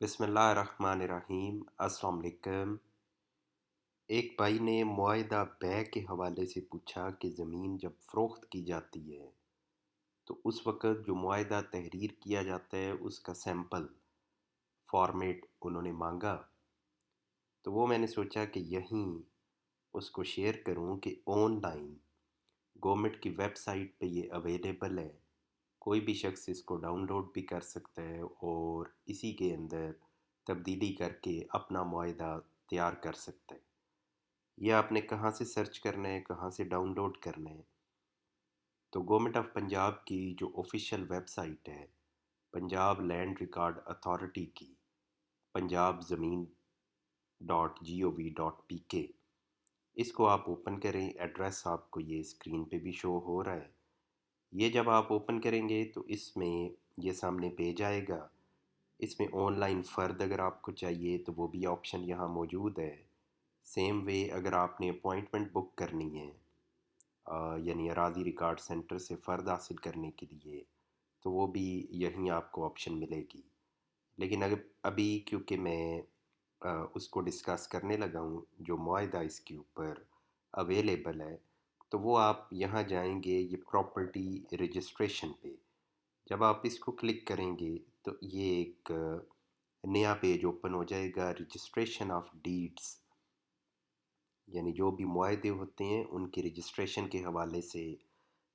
बिस्मिल्लाहिर्रहमानिर्रहीम। अस्सलाम वालेकुम। एक भाई ने मुआहिदा बै के हवाले से पूछा कि ज़मीन जब फ़रोख्त की जाती है तो उस वक़्त जो मुआहिदा तहरीर किया जाता है उसका सैंपल फ़ॉर्मेट उन्होंने मांगा। तो वो मैंने सोचा कि यहीं उसको शेयर करूं कि ऑनलाइन गवर्नमेंट की वेबसाइट पे ये अवेलेबल है। कोई भी शख्स इसको डाउनलोड भी कर सकता है और इसी के अंदर तब्दीली करके अपना मुआहिदा तैयार कर सकता है। ये आपने कहाँ से सर्च करना है, कहाँ से डाउनलोड करना है? तो गवर्नमेंट ऑफ पंजाब की जो ऑफिशियल वेबसाइट है, पंजाब लैंड रिकॉर्ड अथॉरिटी की, पंजाब ज़मीन .gov.pk, इसको आप ओपन करें। एड्रेस आपको ये स्क्रीन पे भी शो हो रहा है। ये जब आप ओपन करेंगे तो इसमें ये सामने पेज आएगा। इसमें ऑनलाइन फ़र्द अगर आपको चाहिए तो वो भी ऑप्शन यहाँ मौजूद है। सेम वे अगर आपने अपॉइंटमेंट बुक करनी है, यानी अराजी रिकॉर्ड सेंटर से फ़र्द हासिल करने के लिए, तो वो भी यहीं आपको ऑप्शन मिलेगी। लेकिन अगर अभी क्योंकि मैं उसको डिस्कस करने लगा हूँ जो मुआहिदा इसके ऊपर अवेलेबल है, तो वो आप यहाँ जाएंगे ये प्रॉपर्टी रजिस्ट्रेशन पे। जब आप इसको क्लिक करेंगे तो ये एक नया पेज ओपन हो जाएगा, रजिस्ट्रेशन ऑफ डीड्स, यानी जो भी मुआहदे होते हैं उनकी रजिस्ट्रेशन के हवाले से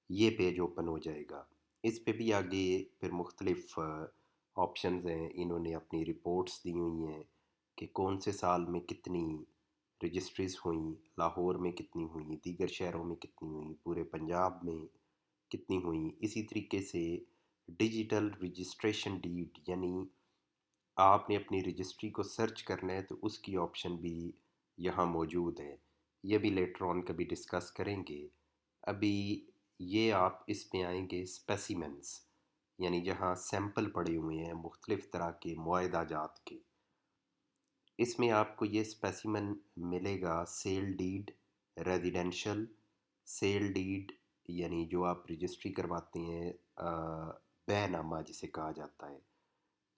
ये पेज ओपन हो जाएगा। इस पे भी आगे फिर मुख्तलिफ ऑप्शंस हैं। इन्होंने अपनी रिपोर्ट्स दी हुई हैं कि कौन से साल में कितनी रजिस्ट्रीज हुई, लाहौर में कितनी हुई, दीगर शहरों में कितनी हुई, पूरे पंजाब में कितनी हुई। इसी तरीके से डिजिटल रजिस्ट्रेशन डीड, यानी आपने अपनी रजिस्ट्री को सर्च करना है तो उसकी ऑप्शन भी यहाँ मौजूद है। ये भी लेटर ऑन कभी डिस्कस करेंगे। अभी ये आप इस पे आएंगे स्पेसिमेंस, यानी जहाँ सैंपल पड़े हुए हैं मुख्तलिफ़ तरह के मुआहिदा जात के। इसमें आपको ये स्पेसिमेन मिलेगा sale deed, residential sale deed, यानी जो आप रजिस्ट्री करवाते हैं, बैनामा जिसे कहा जाता है,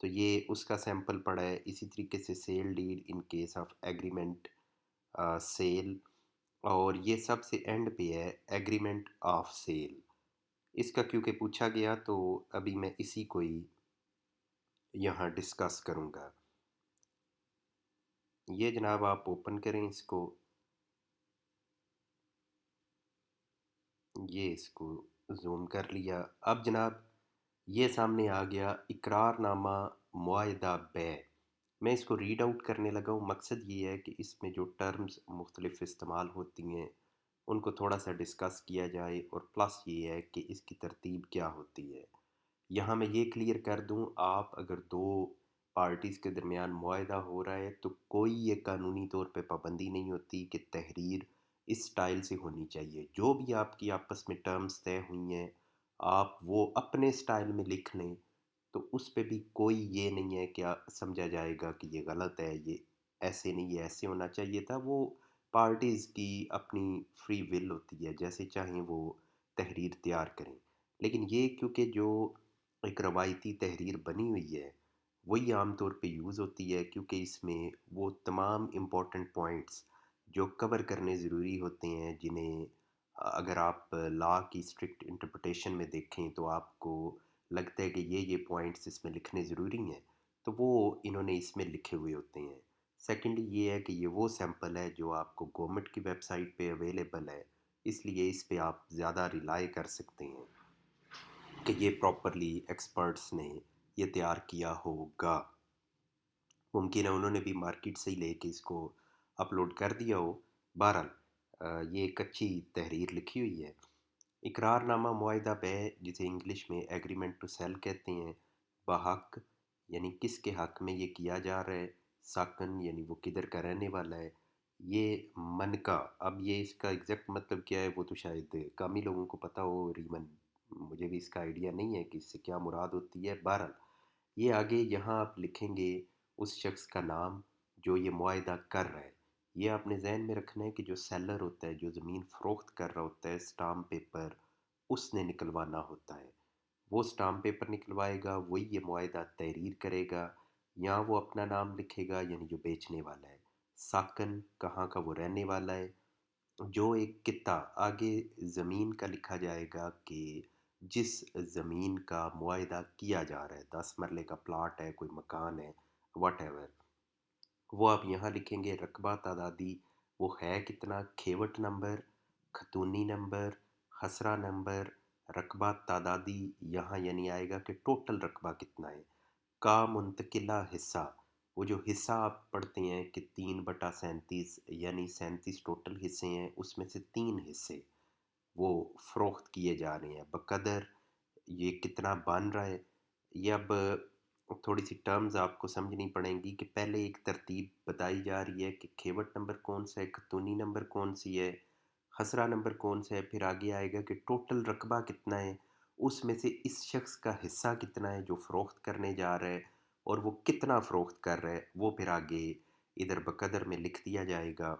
तो ये उसका सैंपल पड़ा है। इसी तरीके से sale deed in case of agreement sale, और ये सबसे एंड पे है एग्रीमेंट ऑफ सेल। इसका क्योंकि पूछा गया तो अभी मैं इसी को ही यहाँ डिस्कस करूँगा। ये जनाब आप ओपन करें इसको, ये इसको जूम कर लिया। अब जनाब ये सामने आ गया इकरारनामा मुआहिदा बै। मैं इसको रीड आउट करने लगा हूँ। मकसद ये है कि इसमें जो टर्म्स मुख्तलिफ इस्तेमाल होती हैं उनको थोड़ा सा डिस्कस किया जाए, और प्लस ये है कि इसकी तरतीब क्या होती है। यहाँ मैं ये क्लियर कर दूँ, आप अगर दो पार्टीज़ के दरमियान मुआहिदा हो रहा है तो कोई ये कानूनी तौर पे पाबंदी नहीं होती कि तहरीर इस स्टाइल से होनी चाहिए। जो भी आपकी आपस में टर्म्स तय हुई हैं आप वो अपने स्टाइल में लिख लें, तो उस पे भी कोई ये नहीं है कि समझा जाएगा कि ये गलत है, ये ऐसे नहीं, ये ऐसे होना चाहिए था। वो पार्टीज़ की अपनी फ्री विल होती है, जैसे चाहें वो तहरीर तैयार करें। लेकिन ये क्योंकि जो एक रवायती तहरीर बनी हुई है वही आम तौर पे यूज़ होती है, क्योंकि इसमें वो तमाम इम्पोर्टेंट पॉइंट्स जो कवर करने ज़रूरी होते हैं, जिन्हें अगर आप लॉ की स्ट्रिक्ट इंटरप्रिटेशन में देखें तो आपको लगता है कि ये पॉइंट्स इसमें लिखने ज़रूरी हैं, तो वो इन्होंने इसमें लिखे हुए होते हैं। सेकेंडली ये है कि ये वो सैंपल है जो आपको गवर्नमेंट की वेबसाइट पे अवेलेबल है, इसलिए इस पे आप ज़्यादा रिलाई कर सकते हैं कि ये प्रॉपरली एक्सपर्ट्स ने ये तैयार किया होगा। मुमकिन है उन्होंने भी मार्केट से ही लेके इसको अपलोड कर दिया हो। बहरहाल ये एक अच्छी तहरीर लिखी हुई है। इकरारनामा मुआहिदा बै, जिसे इंग्लिश में एग्रीमेंट टू सेल कहते हैं, बहक यानी किसके हक में ये किया जा रहा है, साकन यानी वो किधर का रहने वाला है, ये मनका। अब ये इसका एग्जैक्ट मतलब क्या है वो तो शायद कम ही लोगों को पता हो, रीमन मुझे भी इसका आइडिया नहीं है कि इससे क्या मुराद होती है। बहरहाल ये आगे यहाँ आप लिखेंगे उस शख्स का नाम जो ये मुआहिदा कर रहा है। ये आपने जहन में रखना है कि जो सेलर होता है, जो ज़मीन फ़रोख्त कर रहा होता है, स्टाम्प पेपर उसने निकलवाना होता है। वो स्टाम्प पेपर निकलवाएगा, वही ये मुआहिदा तहरीर करेगा। यहाँ वो अपना नाम लिखेगा यानी जो बेचने वाला है। साकन कहाँ का वो रहने वाला है। जो एक कित्ता आगे ज़मीन का लिखा जाएगा कि जिस ज़मीन का मुआयदा किया जा रहा है, 10 मरले का प्लाट है, कोई मकान है, वॉटएवर, वो आप यहाँ लिखेंगे। रकबा तादादी वो है कितना, खेवट नंबर, खतूनी नंबर, खसरा नंबर, रकबा तादादी यहाँ यानी आएगा कि टोटल रकबा कितना है। का मुंतकिला हिस्सा, वो जो हिस्सा आप पढ़ते हैं कि 3/37 यानी 37 टोटल हिस्से हैं, उसमें से 3 हिस्से वो फ़रोख्त किए जा रहे हैं बक़दर ये कितना बन रहा है। ये अब थोड़ी सी टर्म्स आपको समझनी पड़ेंगी कि पहले एक तरतीब बताई जा रही है कि खेवट नंबर कौन सा है, खतूनी नंबर कौन सी है, खसरा नंबर कौन सा है, फिर आगे आएगा कि टोटल रकबा कितना है, उसमें से इस शख्स का हिस्सा कितना है जो फ़रोख्त करने जा रहा है, और वो कितना फ़रोख्त कर रहा है वो फिर आगे इधर बक़दर में लिख दिया जाएगा।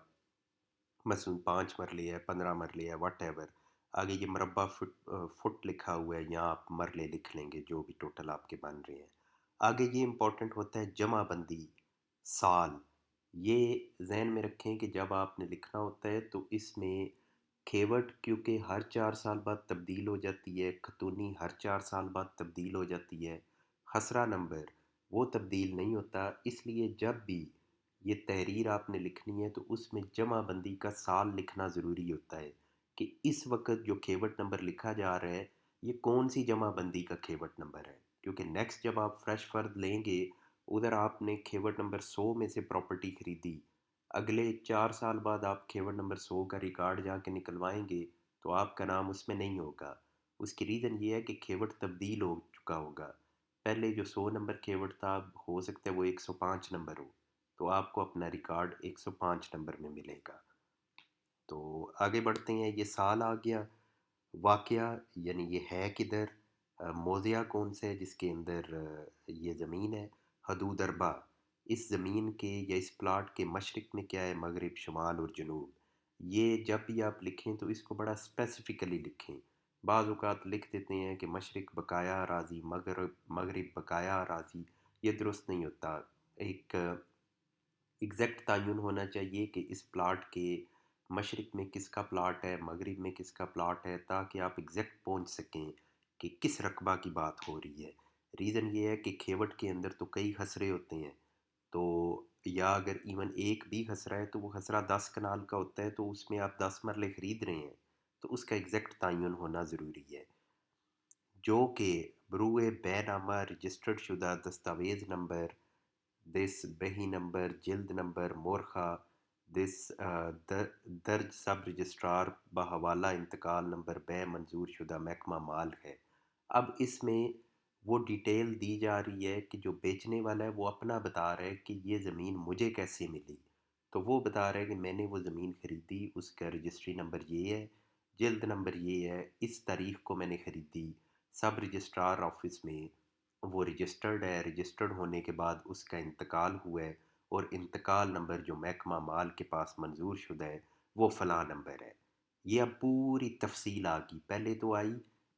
मसलन 5 मरले है, 15 मरले है, वट एवर। आगे ये मुरबा फुट लिखा हुआ है, यहाँ आप मरले लिख लेंगे जो भी टोटल आपके बन रहे हैं। आगे ये इम्पोर्टेंट होता है जमा बंदी, साल। ये जहन में रखें कि जब आपने लिखना होता है तो इसमें खेवट क्योंकि हर 4 साल बाद तब्दील हो जाती है, खतूनी हर 4 साल बाद तब्दील हो जाती है, खसरा नंबर वो तब्दील नहीं होता। इसलिए जब भी ये तहरीर आपने लिखनी है तो उसमें जमा बंदी का साल लिखना ज़रूरी होता है कि इस वक्त जो खेवट नंबर लिखा जा रहा है ये कौन सी जमा बंदी का खेवट नंबर है। क्योंकि नेक्स्ट जब आप फ्रेश फ़र्द लेंगे, उधर आपने खेवट नंबर 100 में से प्रॉपर्टी ख़रीदी, अगले 4 साल बाद आप खेवट नंबर 100 का रिकॉर्ड जाके निकलवाएंगे तो आपका नाम उसमें नहीं होगा। उसकी रीज़न ये है कि खेवट तब्दील हो चुका होगा। पहले जो 100 नंबर खेवट था अब हो सकता है वो 105 नंबर हो, तो आपको अपना रिकॉर्ड 105 नंबर में मिलेगा। तो आगे बढ़ते हैं। ये साल आ गया। वाक़या यानी ये है किधर, मौज़िया कौन सा है जिसके अंदर ये ज़मीन है। हदूद अरबा, इस ज़मीन के या इस प्लाट के मशरिक़ में क्या है, मगरिब, शुमाल और जनूब। ये जब भी आप लिखें तो इसको बड़ा स्पेसिफ़िकली लिखें। बाज़ औक़ात लिख देते हैं कि मशरिक़ बकाया अराज़ी, मगरिब मगरिब बकाया अराज़ी, ये दुरुस्त नहीं होता। एक एग्जैक्ट तयन होना चाहिए कि इस प्लाट के मशरिक़ में किसका प्लाट है, मगरिब में किसका प्लाट है, ताकि आप एग्जैक्ट पहुंच सकें कि किस रकबा की बात हो रही है। रीज़न ये है कि खेवट के अंदर तो कई खसरे होते हैं, तो या अगर इवन एक भी खसरा है तो वो खसरा 10 कनाल का होता है, तो उसमें आप 10 मरले ख़रीद रहे हैं, तो उसका एग्जैक्ट तयन होना ज़रूरी है। जो कि बरूए बैनामा रजिस्टर्ड शुदा दस्तावेज़ नंबर, दिस बही नंबर, जिल्द नंबर, मोरखा, दिस दर्ज सब रजिस्ट्रार बहवाला इंतकाल नंबर बै मंजूर शुदा महकमा माल है। अब इसमें वो डिटेल दी जा रही है कि जो बेचने वाला है वो अपना बता रहा है कि ये ज़मीन मुझे कैसे मिली। तो वो बता रहा है कि मैंने वो ज़मीन ख़रीदी, उसका रजिस्ट्री नंबर ये है, जिल्द नंबर ये है, इस तारीख़ को मैंने ख़रीदी, सब रजिस्ट्रार ऑफिस में वो रजिस्टर्ड है, रजिस्टर्ड होने के बाद उसका इंतकाल हुआ है, और इंतकाल नंबर जो महकमा माल के पास मंजूर शुदा है वो फ़लाँ नंबर है। ये अब पूरी तफसील आ गई। पहले तो आई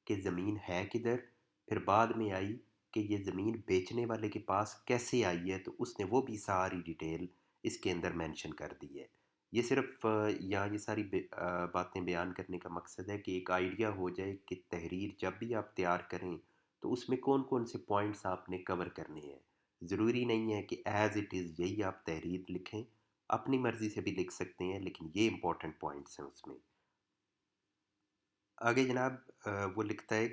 कि ज़मीन है किधर, फिर बाद में आई कि ये ज़मीन बेचने वाले के पास कैसे आई है, तो उसने वो भी सारी डिटेल इसके अंदर मेंशन कर दी है। ये सिर्फ यहाँ ये सारी बातें बयान करने का मकसद है कि एक आइडिया हो जाए कि तहरीर जब भी आप तैयार करें तो उसमें कौन कौन से पॉइंट्स आपने कवर करने हैं। ज़रूरी नहीं है कि एज़ इट इज़ यही आप तहरीर लिखें, अपनी मर्ज़ी से भी लिख सकते हैं, लेकिन ये इंपॉर्टेंट पॉइंट्स हैं उसमें। आगे जनाब वो लिखता है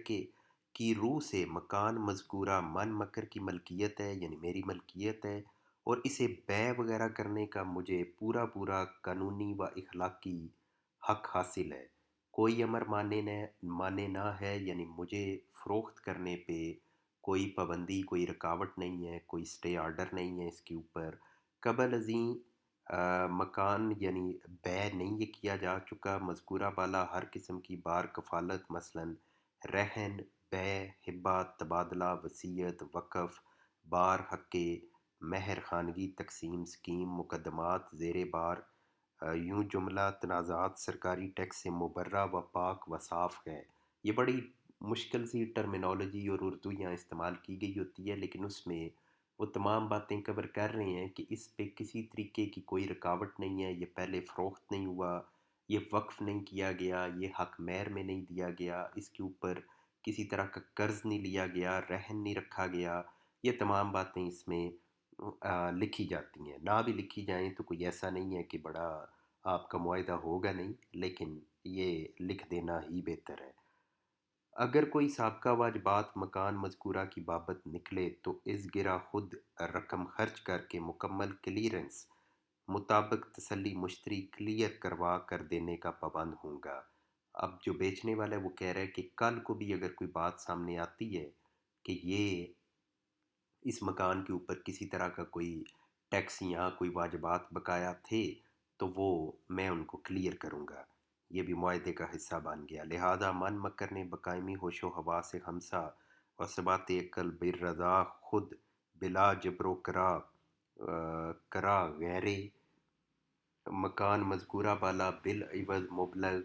कि रूह से मकान मज़कूरा मन मकर की मलकियत है यानी मेरी मलकियत है, और इसे बै वगैरह करने का मुझे पूरा पूरा कानूनी व इखलाकी हक हासिल है। कोई अमर माने ना है यानी मुझे फ़रोख्त करने पे कोई पाबंदी, कोई रुकावट नहीं है, कोई स्टे ऑर्डर नहीं है इसके ऊपर। कबल अज़ीं मकान यानी बै नहीं ये किया जा चुका। मज़कूरा वाला हर किस्म की बार कफ़ालत मसलन रहन, बै, हिब्बा, तबादला, वसीयत, वक़्फ़, बार हक़ महर, खानगी तक़सीम, स्कीम, मुकदमात ज़ेर बार, यूँ जुमला तनाज़ात सरकारी टैक्स से मुबर्रा व पाक व साफ़ है। ये बड़ी मुश्किल सी टर्मिनोलॉजी और उर्दू यहाँ इस्तेमाल की गई होती है, लेकिन उसमें وہ تمام باتیں کور کر رہے ہیں کہ اس پہ کسی طریقے کی کوئی رکاوٹ نہیں ہے، یہ پہلے فروخت نہیں ہوا، یہ وقف نہیں کیا گیا، یہ حق مہر میں نہیں دیا گیا، اس کے اوپر کسی طرح کا قرض نہیں لیا گیا، رہن نہیں رکھا گیا۔ یہ تمام باتیں اس میں لکھی جاتی ہیں۔ نہ بھی لکھی جائیں تو کوئی ایسا نہیں ہے کہ بڑا آپ کا معاہدہ ہوگا نہیں، لیکن یہ لکھ دینا ہی بہتر ہے۔ اگر کوئی سابقہ واجبات مکان مذکورہ کی بابت نکلے تو اس گرہ خود رقم خرچ کر کے مکمل کلیئرنس مطابق تسلی مشتری کلیئر کروا کر دینے کا پابند ہوں گا۔ اب جو بیچنے والا ہے وہ کہہ رہا ہے کہ کل کو بھی اگر کوئی بات سامنے آتی ہے کہ یہ اس مکان کے اوپر کسی طرح کا کوئی ٹیکس یا کوئی واجبات بقایا تھے تو وہ میں ان کو کلیئر کروں گا۔ یہ بھی معاہدے کا حصہ بن گیا۔ لہذا من مکر نے بقائمی ہوش و حواس خمسہ و ثبات عقل بالرضا خود بلا جبر و کرا غیر مکان مذکورہ بالا بالعوض مبلغ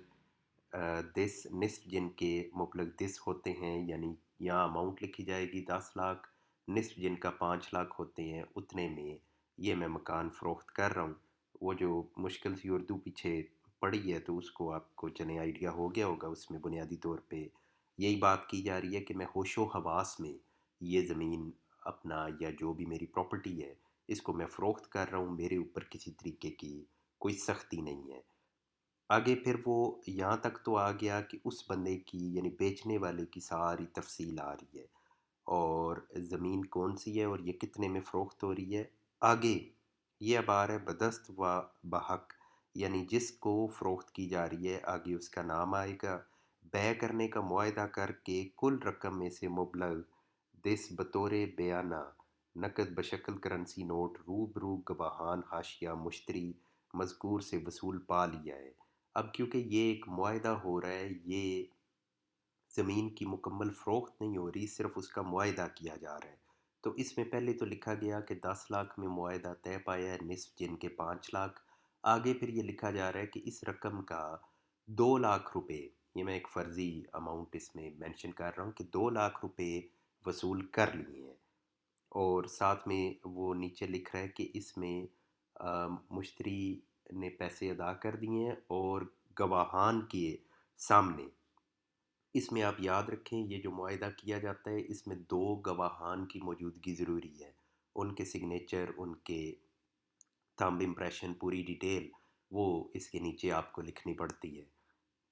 دس نصف جن کے مبلغ دس ہوتے ہیں، یعنی یہاں اماؤنٹ لکھی جائے گی 10 لاکھ، نصف جن کا 5 لاکھ ہوتے ہیں، اتنے میں یہ میں مکان فروخت کر رہا ہوں۔ وہ جو مشکل سی اردو پیچھے پڑھی ہے تو اس کو آپ کو چنے آئیڈیا ہو گیا ہوگا۔ اس میں بنیادی طور پہ یہی بات کی جا رہی ہے کہ میں ہوش و حواس میں یہ زمین اپنا یا جو بھی میری پراپرٹی ہے اس کو میں فروخت کر رہا ہوں، میرے اوپر کسی طریقے کی کوئی سختی نہیں ہے۔ آگے پھر وہ یہاں تک تو آ گیا کہ اس بندے کی یعنی بیچنے والے کی ساری تفصیل آ رہی ہے اور زمین کون سی ہے اور یہ کتنے میں فروخت ہو رہی ہے۔ آگے یہ اب آ رہا ہے بدست و بحق، یعنی جس کو فروخت کی جا رہی ہے آگے اس کا نام آئے گا۔ بیع کرنے کا معاہدہ کر کے کل رقم میں سے مبلغ دس بطور بیانہ نقد بشکل کرنسی نوٹ روبرو گواہان حاشیہ مشتری مذکور سے وصول پا لیا ہے۔ اب کیونکہ یہ ایک معاہدہ ہو رہا ہے، یہ زمین کی مکمل فروخت نہیں ہو رہی، صرف اس کا معاہدہ کیا جا رہا ہے، تو اس میں پہلے تو لکھا گیا کہ 10 لاکھ میں معاہدہ طے پایا ہے، نصف جن کے 5 لاکھ۔ آگے پھر یہ لکھا جا رہا ہے کہ اس رقم کا 2 لاکھ روپے، یہ میں ایک فرضی اماؤنٹ اس میں مینشن کر رہا ہوں کہ 2 لاکھ روپے وصول کر لیے ہیں، اور ساتھ میں وہ نیچے لکھ رہا ہے کہ اس میں مشتری نے پیسے ادا کر دیے ہیں اور گواہان کے سامنے۔ اس میں آپ یاد رکھیں یہ جو معاہدہ کیا جاتا ہے اس میں 2 گواہان کی موجودگی ضروری ہے، ان کے سگنیچر، ان کے تھمب امپریشن، پوری ڈیٹیل وہ اس کے نیچے آپ کو لکھنی پڑتی ہے۔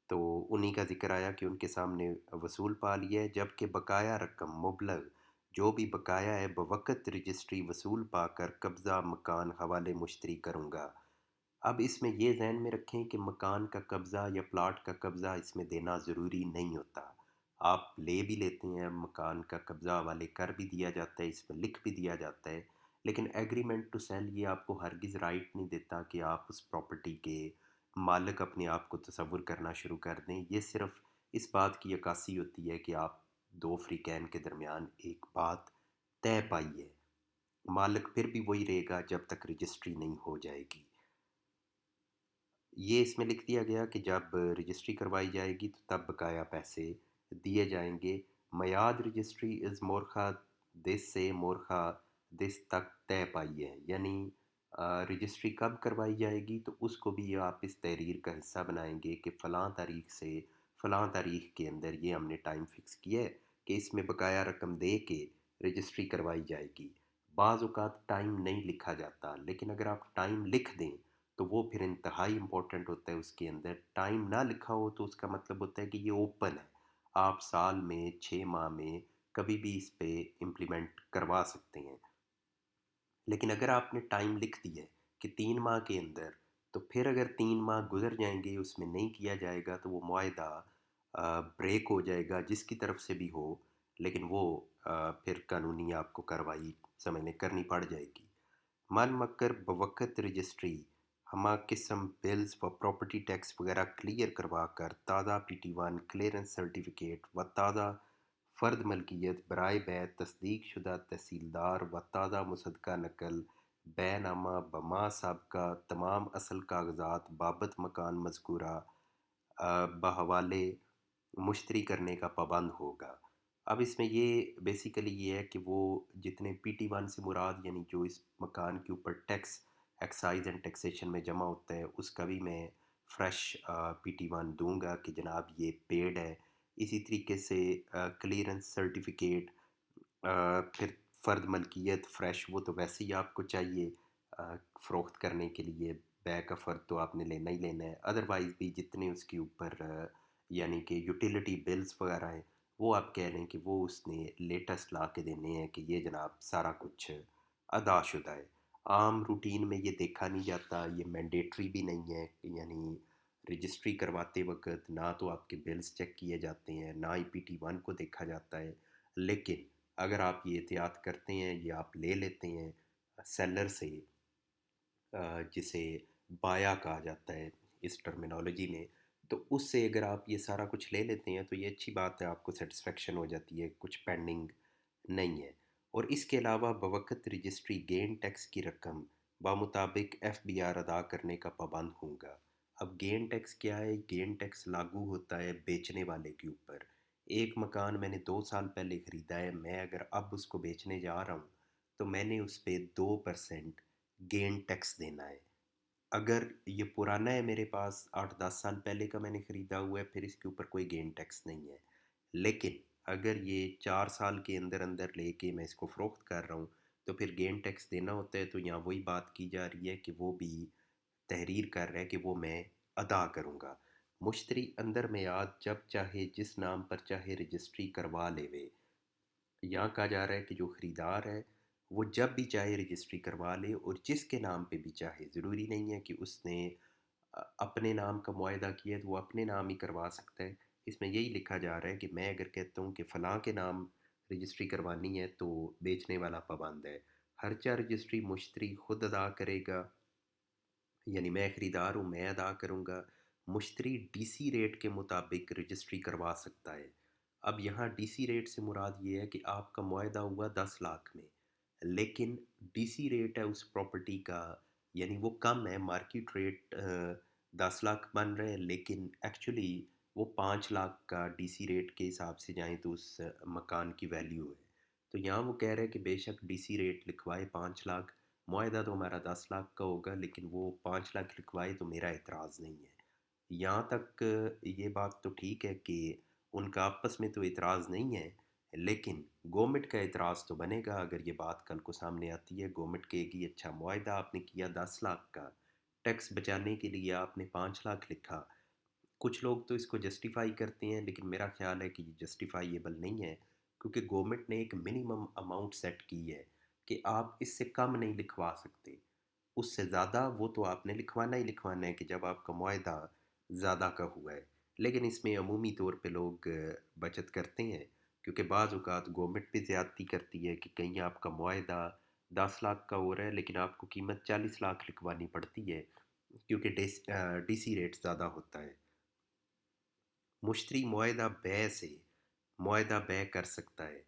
تو انہی کا ذکر آیا کہ ان کے سامنے وصول پا لیا ہے، جبکہ بقایا رقم مبلغ جو بھی بقایا ہے بوقت رجسٹری وصول پا کر قبضہ مکان حوالے مشتری کروں گا۔ اب اس میں یہ ذہن میں رکھیں کہ مکان کا قبضہ یا پلاٹ کا قبضہ اس میں دینا ضروری نہیں ہوتا۔ آپ لے بھی لیتے ہیں، مکان کا قبضہ حوالے کر بھی دیا جاتا ہے، اس میں لکھ بھی دیا جاتا ہے، لیکن ایگریمنٹ ٹو سیل یہ آپ کو ہرگز رائٹ نہیں دیتا کہ آپ اس پراپرٹی کے مالک اپنے آپ کو تصور کرنا شروع کر دیں۔ یہ صرف اس بات کی عکاسی ہوتی ہے کہ آپ دو فریقین کے درمیان ایک بات طے پائی ہے، مالک پھر بھی وہی رہے گا جب تک رجسٹری نہیں ہو جائے گی۔ یہ اس میں لکھ دیا گیا کہ جب رجسٹری کروائی جائے گی تو تب بقایا پیسے دیے جائیں گے۔ میعاد رجسٹری از مورخہ دس سے مورخہ دس تک طے پائی ہے، یعنی رجسٹری کب کروائی جائے گی تو اس کو بھی آپ اس تحریر کا حصہ بنائیں گے کہ فلاں تاریخ سے فلاں تاریخ کے اندر یہ ہم نے ٹائم فکس کیا ہے کہ اس میں بقایا رقم دے کے رجسٹری کروائی جائے گی۔ بعض اوقات ٹائم نہیں لکھا جاتا، لیکن اگر آپ ٹائم لکھ دیں تو وہ پھر انتہائی امپورٹنٹ ہوتا ہے۔ اس کے اندر ٹائم نہ لکھا ہو تو اس کا مطلب ہوتا ہے کہ یہ اوپن ہے، آپ سال میں 6 ماہ میں کبھی بھی اس پہ امپلیمنٹ کروا سکتے ہیں۔ لیکن اگر آپ نے ٹائم لکھ دیا ہے کہ 3 ماہ کے اندر، تو پھر اگر 3 ماہ گزر جائیں گے اس میں نہیں کیا جائے گا تو وہ معاہدہ بریک ہو جائے گا جس کی طرف سے بھی ہو، لیکن وہ پھر قانونی آپ کو کارروائی سمجھنے کرنی پڑ جائے گی۔ من مکر بوقت رجسٹری ہمہ قسم بلز و پراپرٹی ٹیکس وغیرہ کلیئر کروا کر تازہ PT1 کلیئرنس سرٹیفکیٹ و تازہ فرد ملکیت برائے بیع تصدیق شدہ تحصیلدار و تازہ مصدقہ نقل بیع نامہ بما سابقہ تمام اصل کاغذات بابت مکان مذکورہ بحوالے مشتری کرنے کا پابند ہوگا۔ اب اس میں یہ بیسیکلی یہ ہے کہ وہ جتنے PT1 سے مراد یعنی جو اس مکان کے اوپر ٹیکس ایکسائز اینڈ ٹیکسیشن میں جمع ہوتا ہے اس کا بھی میں فریش PT1 دوں گا کہ جناب یہ پیڈ ہے. اسی طریقے سے کلیئرنس سرٹیفکیٹ، پھر فرد ملکیت فریش وہ تو ویسے ہی آپ کو چاہیے فروخت کرنے کے لیے. بے کا فرد تو آپ نے لینا ہی لینا ہے. ادروائز بھی جتنے اس کے اوپر یعنی کہ یوٹیلیٹی بلز وغیرہ ہیں وہ آپ کہہ لیں کہ وہ اس نے لیٹسٹ لا کے دینے ہیں کہ یہ جناب سارا کچھ ادا شدہ ہے. عام روٹین میں یہ دیکھا نہیں جاتا، یہ مینڈیٹری بھی نہیں ہے. یعنی رجسٹری کرواتے وقت نہ تو آپ کے بلز چیک کیے جاتے ہیں، نہ ہی PT1 کو دیکھا جاتا ہے. لیکن اگر آپ یہ احتیاط کرتے ہیں، یہ آپ لے لیتے ہیں سیلر سے، جسے بایا کہا جاتا ہے اس ٹرمینالوجی میں، تو اس سے اگر آپ یہ سارا کچھ لے لیتے ہیں تو یہ اچھی بات ہے، آپ کو سیٹسفیکشن ہو جاتی ہے، کچھ پینڈنگ نہیں ہے. اور اس کے علاوہ بوقت رجسٹری گین ٹیکس کی رقم بمطابق FBR ادا کرنے کا پابند ہوں گا. اب گین ٹیکس کیا ہے؟ گین ٹیکس لاگو ہوتا ہے بیچنے والے کے اوپر. ایک مکان میں نے 2 سال پہلے خریدا ہے، میں اگر اب اس کو بیچنے جا رہا ہوں تو میں نے اس پہ 2% گین ٹیکس دینا ہے. اگر یہ پرانا ہے، میرے پاس 8-10 سال پہلے کا میں نے خریدا ہوا ہے، پھر اس کے اوپر کوئی گین ٹیکس نہیں ہے. لیکن اگر یہ 4 سال کے اندر اندر لے کے میں اس کو فروخت کر رہا ہوں تو پھر گین ٹیکس دینا ہوتا ہے. تو یہاں وہی بات کی جا رہی ہے کہ وہ بھی تحریر کر رہا ہے کہ وہ میں ادا کروں گا. مشتری اندر میعاد جب چاہے جس نام پر چاہے رجسٹری کروا لے وے. یہاں کہا جا رہا ہے کہ جو خریدار ہے وہ جب بھی چاہے رجسٹری کروا لے اور جس کے نام پہ بھی چاہے. ضروری نہیں ہے کہ اس نے اپنے نام کا معاہدہ کیا ہے تو وہ اپنے نام ہی کروا سکتا ہے. اس میں یہی لکھا جا رہا ہے کہ میں اگر کہتا ہوں کہ فلاں کے نام رجسٹری کروانی ہے تو بیچنے والا پابند ہے. خرچہ رجسٹری مشتری خود ادا کرے گا، یعنی میں خریدار ہوں میں ادا کروں گا. مشتری DC ریٹ کے مطابق رجسٹری کروا سکتا ہے. اب یہاں DC ریٹ سے مراد یہ ہے کہ آپ کا معاہدہ ہوا 10 لاکھ میں، لیکن DC ریٹ ہے اس پراپرٹی کا، یعنی وہ کم ہے. مارکیٹ ریٹ 10 لاکھ بن رہے ہیں لیکن ایکچولی وہ 5 لاکھ کا DC ریٹ کے حساب سے جائیں تو اس مکان کی ویلیو ہے. تو یہاں وہ کہہ رہے ہیں کہ بے شک DC ریٹ لکھوائے 5 لاکھ، معاہدہ تو ہمارا 10 لاکھ کا ہوگا لیکن وہ 5 لاکھ لکھوائے تو میرا اعتراض نہیں ہے. یہاں تک یہ بات تو ٹھیک ہے کہ ان کا آپس میں تو اعتراض نہیں ہے، لیکن گورنمنٹ کا اعتراض تو بنے گا اگر یہ بات کل کو سامنے آتی ہے. گورنمنٹ کہے گی اچھا معاہدہ آپ نے کیا 10 لاکھ کا، ٹیکس بچانے کے لیے آپ نے 5 لاکھ لکھا. کچھ لوگ تو اس کو جسٹیفائی کرتے ہیں لیکن میرا خیال ہے کہ یہ جسٹیفائیبل نہیں ہے، کیونکہ گورنمنٹ نے ایک منیمم اماؤنٹ سیٹ کی ہے کہ آپ اس سے کم نہیں لکھوا سکتے. اس سے زیادہ وہ تو آپ نے لکھوانا ہی لکھوانا ہے کہ جب آپ کا معاہدہ زیادہ کا ہوا ہے. لیکن اس میں عمومی طور پہ لوگ بچت کرتے ہیں، کیونکہ بعض اوقات گورنمنٹ بھی زیادتی کرتی ہے کہ کہیں آپ کا معاہدہ 10 لاکھ کا ہو رہا ہے لیکن آپ کو قیمت 40 لاکھ لکھوانی پڑتی ہے کیونکہ DC ریٹ زیادہ ہوتا ہے. مشتری معاہدہ بے سے معاہدہ بے کر سکتا ہے.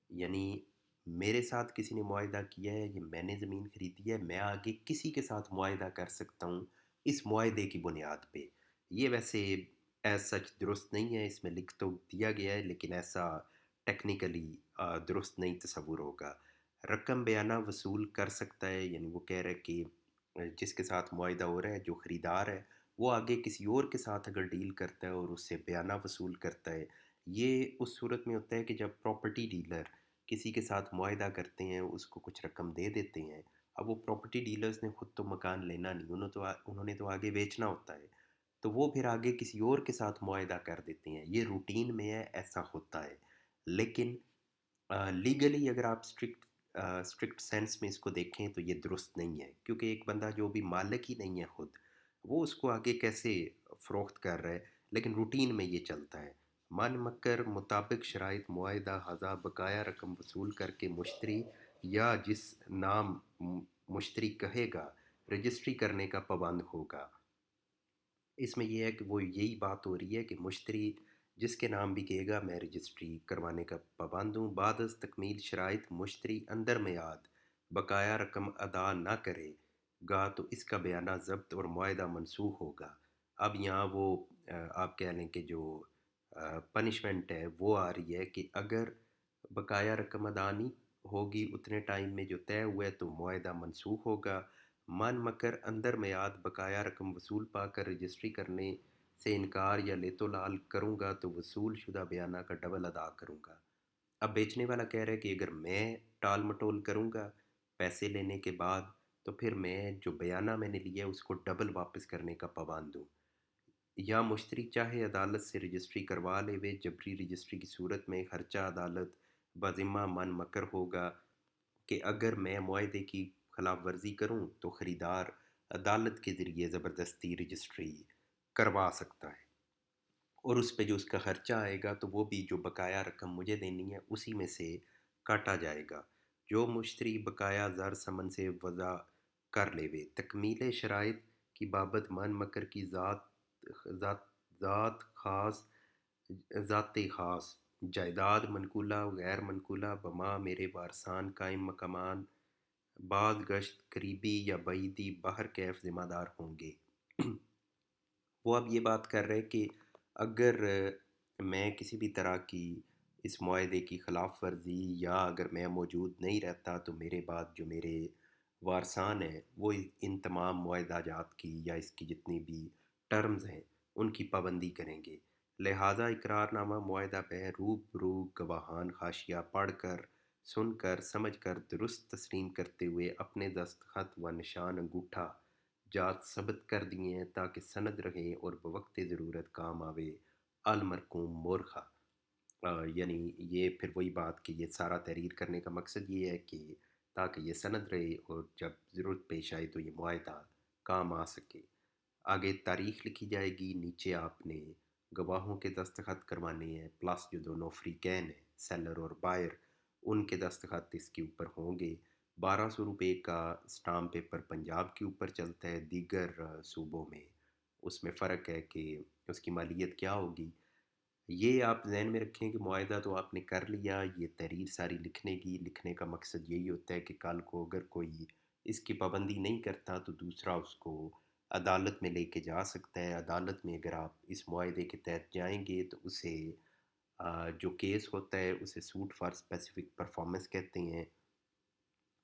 یعنی میرے ساتھ کسی نے معاہدہ کیا ہے، یہ میں نے زمین خریدی ہے، میں آگے کسی کے ساتھ معاہدہ کر سکتا ہوں اس معاہدے کی بنیاد پہ. یہ ویسے ایز سچ درست نہیں ہے، اس میں لکھ تو دیا گیا ہے لیکن ایسا ٹیکنیکلی درست نہیں تصور ہوگا. رقم بیانہ وصول کر سکتا ہے، یعنی وہ کہہ رہا ہے کہ جس کے ساتھ معاہدہ ہو رہا ہے جو خریدار ہے وہ آگے کسی اور کے ساتھ اگر ڈیل کرتا ہے اور اس سے بیانہ وصول کرتا ہے. یہ اس صورت میں ہوتا ہے کہ جب پراپرٹی ڈیلر کسی کے ساتھ معاہدہ کرتے ہیں اس کو کچھ رقم دے دیتے ہیں. اب وہ پراپرٹی ڈیلرز نے خود تو مکان لینا نہیں، انہوں نے تو آگے بیچنا ہوتا ہے، تو وہ پھر آگے کسی اور کے ساتھ معاہدہ کر دیتے ہیں. یہ روٹین میں ہے، ایسا ہوتا ہے. لیکن لیگلی اگر آپ اسٹرکٹ سینس میں اس کو دیکھیں تو یہ درست نہیں ہے، کیونکہ ایک بندہ جو بھی مالک ہی نہیں ہے خود، وہ اس کو آگے کیسے فروخت کر رہا ہے. لیکن روٹین میں یہ چلتا ہے. من مکر مطابق شرائط معاہدہ ہزا بقایا رقم وصول کر کے مشتری یا جس نام مشتری کہے گا رجسٹری کرنے کا پابند ہوگا. اس میں یہ ہے کہ وہ یہی بات ہو رہی ہے کہ مشتری جس کے نام بھی کہے گا میں رجسٹری کروانے کا پابند ہوں. بعد از تکمیل شرائط مشتری اندر میعاد بقایا رقم ادا نہ کرے گا تو اس کا بیانہ ضبط اور معاہدہ منسوخ ہوگا. اب یہاں وہ آپ کہہ لیں کہ جو پنشمنٹ ہے وہ آ رہی ہے کہ اگر बकाया रकम अदा नहीं होगी उतने टाइम में जो तय हुआ है तो मुआहदा मनसूख होगा। मन मकर अंदर मियाद बकाया रकम वसूल पाकर रजिस्ट्री करने से इनकार या लेतो लाल करूँगा तो वसूल शुदा बयाना का डबल अदा करूँगा। अब बेचने वाला कह रहा है कि अगर मैं टाल मटोल करूँगा पैसे लेने के बाद तो फिर मैं जो बयाना मैंने लिया है उसको डबल वापस करने का पाबंद हूँ। या मुश्तरी चाहे अदालत से रजिस्ट्री करवा लेवे, जबरी रजिस्ट्री की सूरत में खर्चा अदालत बज़िम्मा मन मकर होगा कि अगर मैं मुआहदे की खिलाफ वर्जी करूँ तो ख़रीदार अदालत के ज़रिए ज़बरदस्ती रजिस्ट्री करवा सकता है और उस पे जो उसका खर्चा आएगा तो वो भी जो बकाया रकम मुझे देनी है उसी में से काटा जाएगा। जो मुश्तरी बकाया ज़र समन से वज़ा कर लेवे, तकमील शराइत की बाबत मन मकर की ज़ात ज़ात ख़ास ज़ात ख़ास जायदाद मनकूला व गैर मनकूला बमा मेरे वारसान कायम मकामान बाज़ गश्त करीबी या बईदी बाहर कैफ ज़िम्मेदार होंगे। वो अब ये बात कर रहे हैं कि अगर मैं किसी भी तरह की इस मुआहदे की ख़िलाफ़ वर्जी या अगर मैं मौजूद नहीं रहता तो मेरे बाद जो मेरे वारसान हैं वो इन तमाम मुआहदाजात की या इसकी जितनी भी टर्म्स हैं उनकी पाबंदी करेंगे। लिहाजा इकरारनामा मुआहदा पे रूबरू गवाहान हाशिया पढ़कर सुनकर समझकर दुरुस्त तस्लीम करते हुए अपने दस्तखत व निशान अंगूठा जात सबत कर दिए हैं ताकि सनद रहे और बवक्त ज़रूरत काम आवे अलमरकूम मोरखा। यानी ये फिर वही बात कि ये सारा तहरीर करने का मकसद ये है कि ताकि ये सनद रहे और जब ज़रूरत पेश आए तो ये मुआहदा काम आ सके। आगे तारीख़ लिखी जाएगी, नीचे आपने गवाहों के दस्तखत करवाने हैं प्लस जो दोनों फ़रीक़ैन हैं सेलर और बायर उनके दस्तखत इसके ऊपर होंगे। 1200 रुपये का स्टाम्प पेपर पंजाब के ऊपर चलता है, दीगर सूबों में उसमें फ़र्क है कि उसकी मालियत क्या होगी। ये आप ज़हन में रखें कि मुआहदा तो आपने कर लिया, ये तहरीर सारी लिखने का मकसद यही होता है कि कल को अगर कोई इसकी पाबंदी नहीं करता तो दूसरा उसको अदालत में लेके जा सकता है। अदालत में अगर आप इस मुआहदे के तहत जाएंगे तो उसे जो केस होता है उसे सूट फॉर स्पेसिफिक परफॉर्मेंस कहते हैं।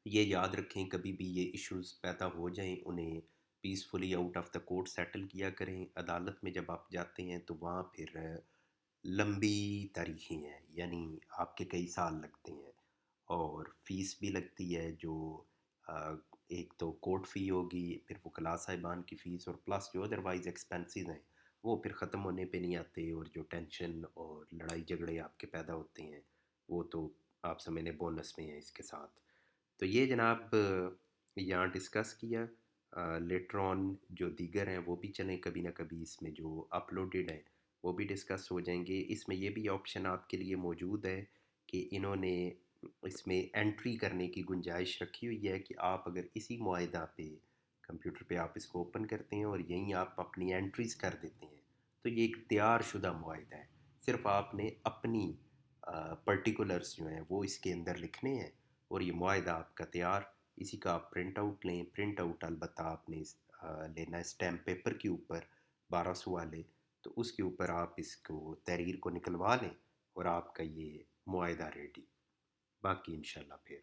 ये याद रखें कभी भी ये इश्यूज़ पैदा हो जाएं उन्हें peacefully out of the court settle किया करें। अदालत में जब आप जाते हैं तो वहाँ फिर लंबी तारीखें हैं, यानी आपके कई साल लगते हैं और फ़ीस भी लगती है जो अ, एक तो कोर्ट फ़ी होगी, फिर वकला साहिबान की फ़ीस और प्लस जो अदरवाइज़ एक्सपेंसेस हैं वो फिर ख़त्म होने पे नहीं आते और जो टेंशन और लड़ाई झगड़े आपके पैदा होते हैं वो तो आप समझ लें बोनस में है इसके साथ। तो ये जनाब यहाँ डिस्कस किया। लेटर ऑन जो दीगर हैं वो भी चलें कभी ना कभी इसमें जो अपलोडेड हैं वो भी डिस्कस हो जाएंगे। इसमें ये भी ऑप्शन आपके लिए मौजूद है कि इन्होंने इसमें एंट्री करने की गुंजाइश रखी हुई है कि आप अगर इसी मुआहदा पे कंप्यूटर पे आप इसको ओपन करते हैं और यहीं आप अपनी एंट्रीज़ कर देते हैं तो ये एक तैयार शुदा मुआहदा है। सिर्फ आपने अपनी पर्टिकुलर्स जो हैं वो इसके अंदर लिखने हैं और ये मुआहदा आपका तैयार। इसी का आप प्रिंट आउट लें। प्रिंट आउट अलबत्ता आपने लेना है स्टैम्प पेपर के ऊपर 1200 वाले, तो उसके ऊपर आप इसको तहरीर को निकलवा लें और आपका ये मुआहदा रेडी। बाकी इंशाल्लाह फिर